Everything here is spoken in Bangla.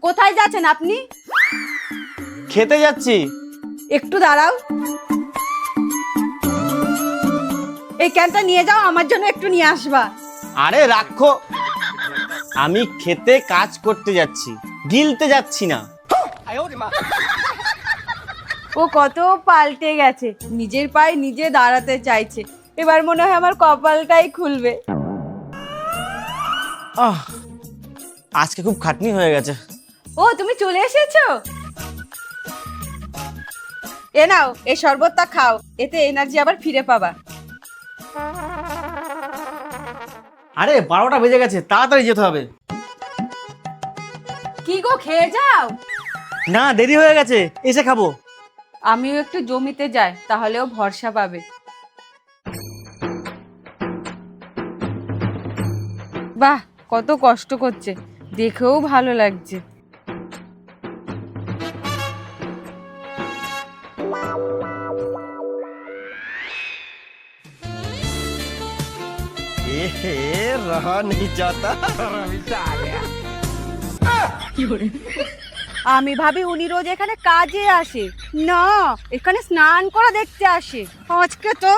কোথায় যাচ্ছেন আপনি? খেতে যাচ্ছি। একটু দাঁড়াও, এই ক্যানটা নিয়ে যাও, আমার জন্য একটু নিয়ে আসবা। আরে রাখো, আমি খেতে কাজ করতে যাচ্ছি, গিলতে যাচ্ছি না। ও কত পাল্টে গেছে, নিজের পায়ে নিজে দাঁড়াতে চাইছে। এবার মনে হয় আমার কপালটাই খুলবে। আহ, আজকে খুব খাটনি হয়ে গেছে। ও তুমি চলে এসেছো, এ নাও এই শরবতটা খাও, এতে এনার্জি আবার ফিরে পাবা। আরে 12টা বেজে গেছে, তাড়াতাড়ি যেতে হবে। কি গো, খেয়ে যাও। না, দেরি হয়ে গেছে, এসে খাবো। আমিও একটু জমিতে যাই, তাহলেও ভরসা পাবে। বাহ, কত কষ্ট করছে, দেখেও ভালো লাগছে। रहा नहीं जाता। আমি ভাবি উনি রোজ এখানে কাজে আসে, না এখানে স্নান করা দেখতে আসে। আজকে তো